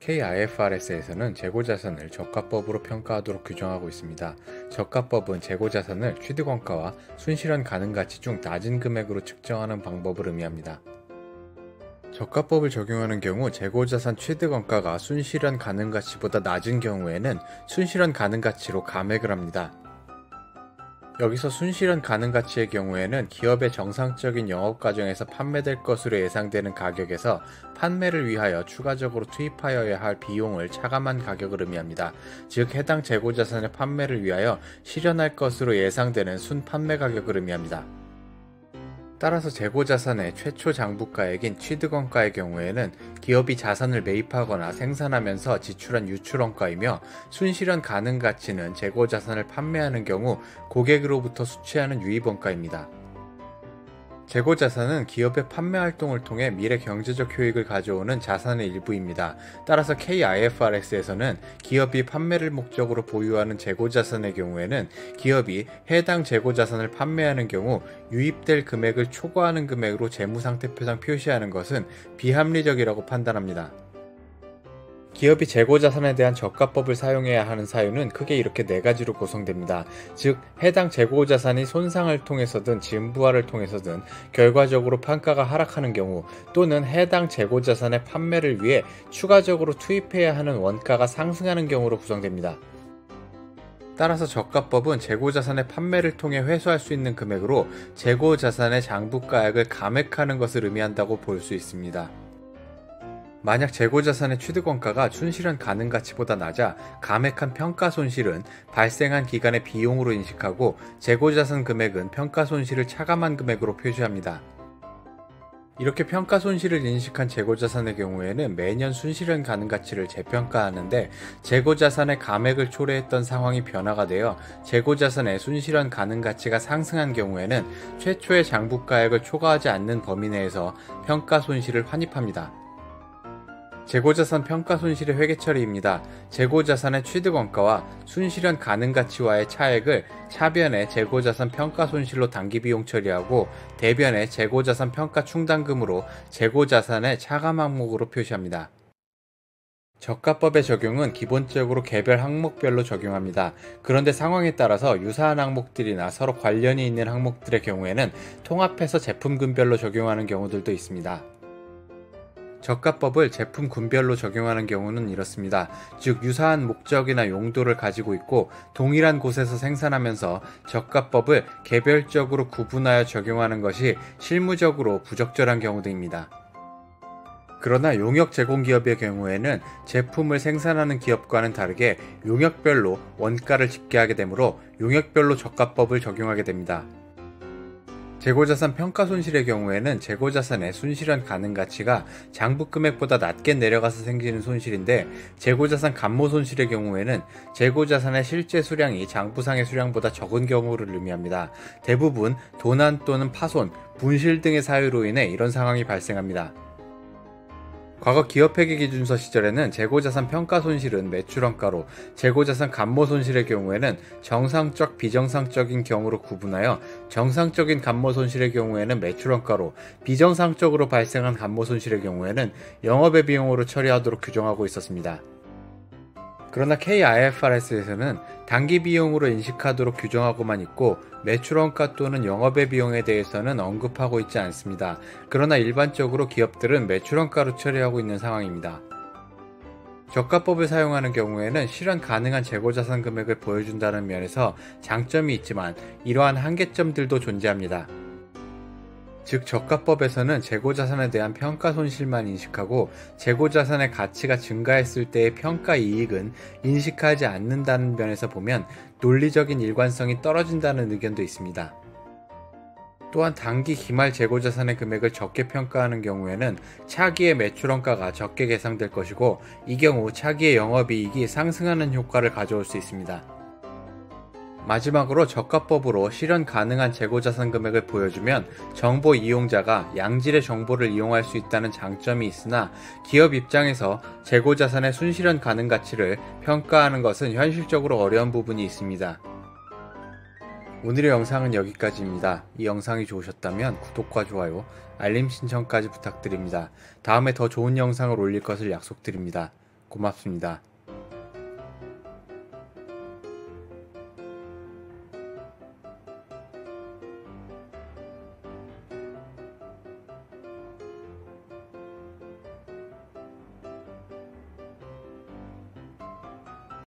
KIFRS에서는 재고자산을 저가법으로 평가하도록 규정하고 있습니다. 저가법은 재고자산을 취득원가와 순실현 가능가치 중 낮은 금액으로 측정하는 방법을 의미합니다. 저가법을 적용하는 경우 재고자산 취득원가가 순실현 가능가치보다 낮은 경우에는 순실현 가능가치로 감액을 합니다. 여기서 순실현 가능가치의 경우에는 기업의 정상적인 영업 과정에서 판매될 것으로 예상되는 가격에서 판매를 위하여 추가적으로 투입하여야 할 비용을 차감한 가격을 의미합니다. 즉 해당 재고자산의 판매를 위하여 실현할 것으로 예상되는 순판매 가격을 의미합니다. 따라서 재고자산의 최초 장부가액인 취득원가의 경우에는 기업이 자산을 매입하거나 생산하면서 지출한 유출원가이며 순실현 가능가치는 재고자산을 판매하는 경우 고객으로부터 수취하는 유입원가입니다. 재고자산은 기업의 판매 활동을 통해 미래 경제적 효익을 가져오는 자산의 일부입니다. 따라서 KIFRS에서는 기업이 판매를 목적으로 보유하는 재고자산의 경우에는 기업이 해당 재고자산을 판매하는 경우 유입될 금액을 초과하는 금액으로 재무상태표상 표시하는 것은 비합리적이라고 판단합니다. 기업이 재고자산에 대한 저가법을 사용해야 하는 사유는 크게 이렇게 네 가지로 구성됩니다. 즉, 해당 재고자산이 손상을 통해서든 진부화를 통해서든 결과적으로 판가가 하락하는 경우 또는 해당 재고자산의 판매를 위해 추가적으로 투입해야 하는 원가가 상승하는 경우로 구성됩니다. 따라서 저가법은 재고자산의 판매를 통해 회수할 수 있는 금액으로 재고자산의 장부가액을 감액하는 것을 의미한다고 볼 수 있습니다. 만약 재고자산의 취득원가가 순실현 가능가치보다 낮아 감액한 평가손실은 발생한 기간의 비용으로 인식하고 재고자산 금액은 평가손실을 차감한 금액으로 표시합니다. 이렇게 평가손실을 인식한 재고자산의 경우에는 매년 순실현 가능가치를 재평가하는데 재고자산의 감액을 초래했던 상황이 변화가 되어 재고자산의 순실현 가능가치가 상승한 경우에는 최초의 장부가액을 초과하지 않는 범위 내에서 평가손실을 환입합니다. 재고자산 평가손실의 회계처리입니다. 재고자산의 취득원가와 순실현 가능가치와의 차액을 차변의 재고자산 평가손실로 단기비용 처리하고 대변의 재고자산 평가충당금으로 재고자산의 차감 항목으로 표시합니다. 저가법의 적용은 기본적으로 개별 항목별로 적용합니다. 그런데 상황에 따라서 유사한 항목들이나 서로 관련이 있는 항목들의 경우에는 통합해서 제품군별로 적용하는 경우들도 있습니다. 저가법을 제품군별로 적용하는 경우는 이렇습니다. 즉 유사한 목적이나 용도를 가지고 있고 동일한 곳에서 생산하면서 저가법을 개별적으로 구분하여 적용하는 것이 실무적으로 부적절한 경우들입니다. 그러나 용역 제공기업의 경우에는 제품을 생산하는 기업과는 다르게 용역별로 원가를 집계하게 되므로 용역별로 저가법을 적용하게 됩니다. 재고자산 평가손실의 경우에는 재고자산의 순실현 가능가치가 장부금액보다 낮게 내려가서 생기는 손실인데 재고자산 감모손실의 경우에는 재고자산의 실제 수량이 장부상의 수량보다 적은 경우를 의미합니다. 대부분 도난 또는 파손, 분실 등의 사유로 인해 이런 상황이 발생합니다. 과거 기업회계기준서 시절에는 재고자산 평가손실은 매출원가로 재고자산 감모손실의 경우에는 정상적, 비정상적인 경우로 구분하여 정상적인 감모손실의 경우에는 매출원가로 비정상적으로 발생한 감모손실의 경우에는 영업의 비용으로 처리하도록 규정하고 있었습니다. 그러나 KIFRS에서는 단기 비용으로 인식하도록 규정하고만 있고 매출원가 또는 영업의 비용에 대해서는 언급하고 있지 않습니다. 그러나 일반적으로 기업들은 매출원가로 처리하고 있는 상황입니다. 저가법을 사용하는 경우에는 실현 가능한 재고자산 금액을 보여준다는 면에서 장점이 있지만 이러한 한계점들도 존재합니다. 즉 저가법에서는 재고자산에 대한 평가손실만 인식하고 재고자산의 가치가 증가했을 때의 평가이익은 인식하지 않는다는 면에서 보면 논리적인 일관성이 떨어진다는 의견도 있습니다. 또한 단기 기말 재고자산의 금액을 적게 평가하는 경우에는 차기의 매출원가가 적게 계상될 것이고 이 경우 차기의 영업이익이 상승하는 효과를 가져올 수 있습니다. 마지막으로 저가법으로 실현 가능한 재고자산 금액을 보여주면 정보 이용자가 양질의 정보를 이용할 수 있다는 장점이 있으나 기업 입장에서 재고자산의 순실현 가능 가치를 평가하는 것은 현실적으로 어려운 부분이 있습니다. 오늘의 영상은 여기까지입니다. 이 영상이 좋으셨다면 구독과 좋아요, 알림 신청까지 부탁드립니다. 다음에 더 좋은 영상을 올릴 것을 약속드립니다. 고맙습니다.